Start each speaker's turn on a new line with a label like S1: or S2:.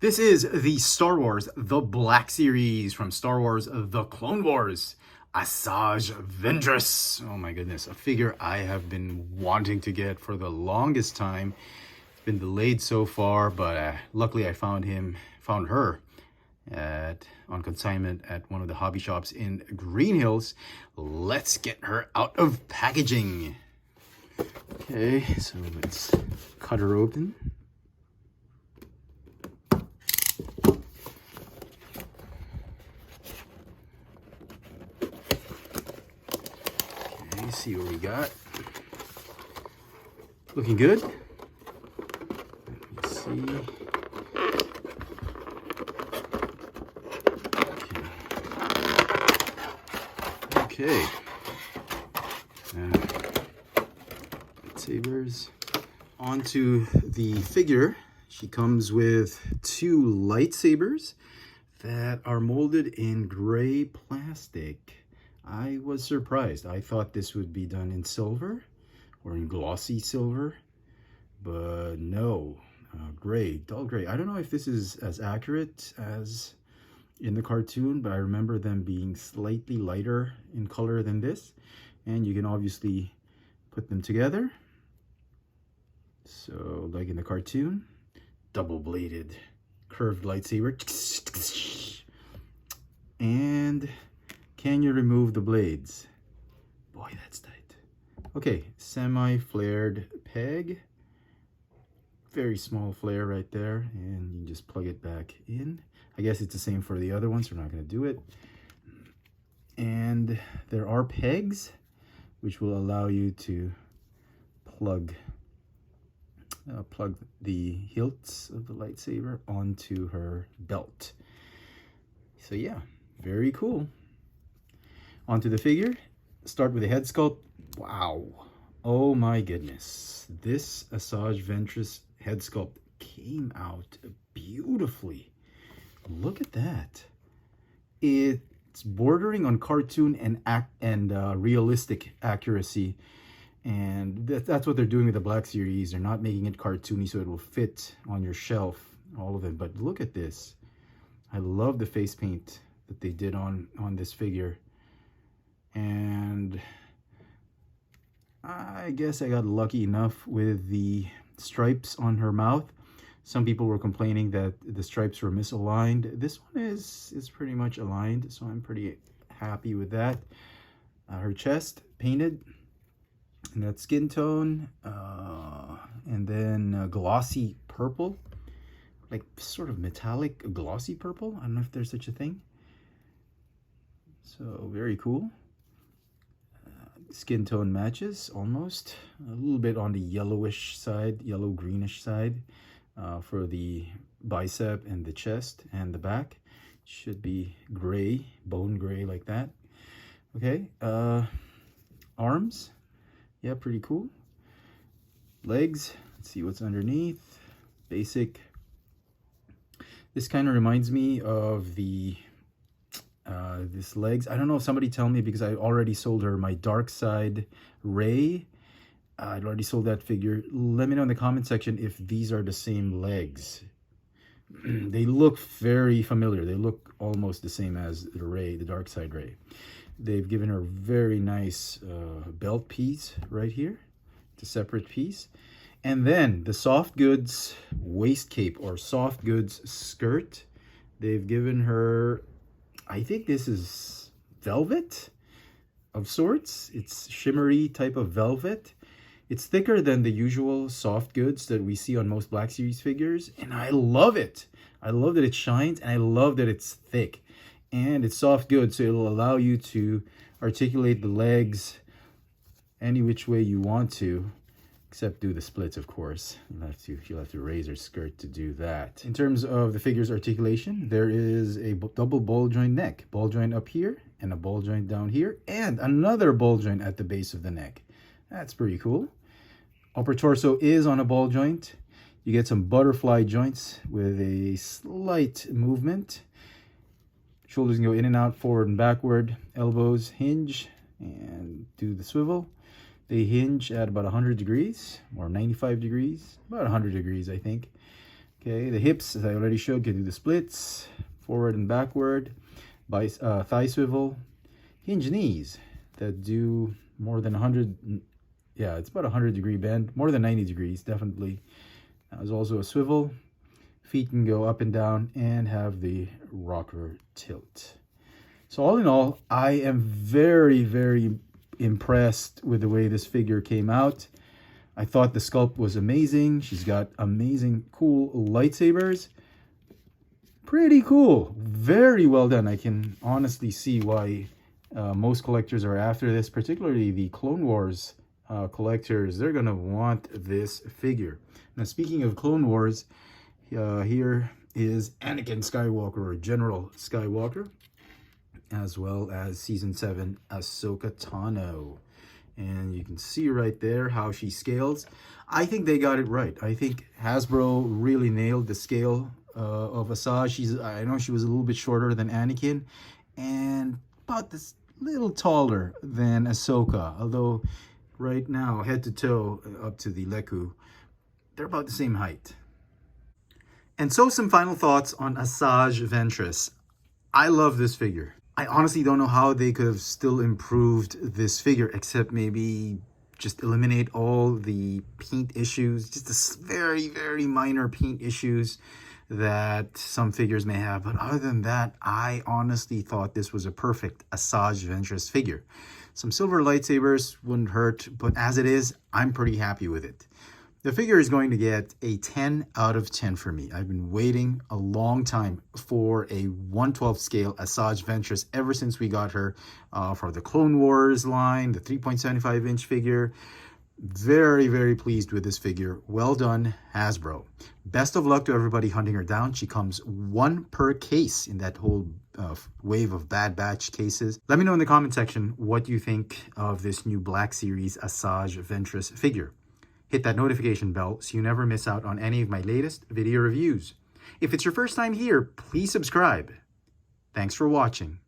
S1: This is the Star Wars The Black Series from Star Wars The Clone Wars. Asajj Ventress. Oh my goodness, a figure I have been wanting to get for the longest time. It's been delayed so far, but luckily I found her on consignment at one of the hobby shops in Green Hills. Let's get her out of packaging. Okay, so let's cut her open. Okay, see what we got. Looking good. Let's see. Okay. Lightsabers. Onto the figure. She comes with two lightsabers that are molded in gray plastic. I was surprised. I thought this would be done in silver or in glossy silver, but no, gray, dull gray. I don't know if this is as accurate as in the cartoon, but I remember them being slightly lighter in color than this. And you can obviously put them together. So like in the cartoon, double-bladed curved lightsaber. And can you remove the blades? Boy, that's tight. Okay, semi-flared peg. Very small flare right there, and you just plug it back in. I guess it's the same for the other ones, so we're not going to do it. And there are pegs which will allow you to plug the hilts of the lightsaber onto her belt. So yeah, very cool. Onto the figure. Start with the head sculpt. Wow. Oh my goodness. This Asajj Ventress head sculpt came out beautifully. Look at that. It's bordering on cartoon and realistic accuracy. And that's what they're doing with the Black Series. They're not making it cartoony so it will fit on your shelf, all of it. But look at this. I love the face paint that they did on this figure. And I guess I got lucky enough with the stripes on her mouth. Some people were complaining that the stripes were misaligned. This one is pretty much aligned, so I'm pretty happy with that. Her chest painted in that skin tone, and then glossy purple, like sort of metallic glossy purple. I don't know if there's such a thing. So very cool. Skin tone matches almost, a little bit on the yellowish side, yellow greenish side for the bicep and the chest, and the back should be gray, bone gray like that. Okay, arms, yeah, pretty cool. Legs, let's see what's underneath. Basic. This kind of reminds me of the this legs. I don't know if somebody tell me, because I already sold her my dark side Rey. I'd already sold that figure. Let me know in the comment section if these are the same legs. They look very familiar. They look almost the same as the Rey, the dark side Rey. They've given her a very nice belt piece right here. It's a separate piece. And then the soft goods waist cape or soft goods skirt. They've given her, I think this is velvet of sorts. It's shimmery type of velvet. It's thicker than the usual soft goods that we see on most Black Series figures, and I love it. I love that it shines, and I love that it's thick. And it's soft goods, so it'll allow you to articulate the legs any which way you want to, except do the splits, of course. You'll have to raise her skirt to do that. In terms of the figure's articulation, there is a double ball joint neck. Ball joint up here, and a ball joint down here, and another ball joint at the base of the neck. That's pretty cool. Upper torso is on a ball joint. You get some butterfly joints with a slight movement. Shoulders can go in and out, forward and backward. Elbows hinge and do the swivel. They hinge at about 100 degrees or 95 degrees, about 100 degrees, I think. Okay, the hips, as I already showed, can do the splits, forward and backward, thigh swivel, hinge knees that do more than 100, yeah, it's about 100-degree bend, more than 90 degrees, definitely. There's also a swivel. Feet can go up and down and have the rocker tilt. So all in all, I am very, very impressed with the way this figure came out. I thought the sculpt was amazing. She's got amazing, cool lightsabers. Pretty cool. Very well done. I can honestly see why most collectors are after this, particularly the Clone Wars collectors. They're going to want this figure. Now, speaking of Clone Wars, here is Anakin Skywalker, or General Skywalker, as well as Season 7 Ahsoka Tano. And you can see right there how she scales. I think they got it right. I think Hasbro really nailed the scale of Asajj. I know she was a little bit shorter than Anakin and about this little taller than Ahsoka. Although right now, head to toe, up to the Leku, they're about the same height. And so some final thoughts on Asajj Ventress. I love this figure. I honestly don't know how they could have still improved this figure, except maybe just eliminate all the paint issues, just the very, very minor paint issues that some figures may have. But other than that, I honestly thought this was a perfect Asajj Ventress figure. Some silver lightsabers wouldn't hurt, but as it is, I'm pretty happy with it. The figure is going to get a 10 out of 10 for me. I've been waiting a long time for a 1/12 scale Asajj Ventress ever since we got her for the Clone Wars line, the 3.75-inch figure. Very, very pleased with this figure. Well done, Hasbro. Best of luck to everybody hunting her down. She comes one per case in that whole wave of Bad Batch cases. Let me know in the comment section what you think of this new Black Series Asajj Ventress figure. Hit that notification bell so you never miss out on any of my latest video reviews. If it's your first time here, please subscribe. Thanks for watching.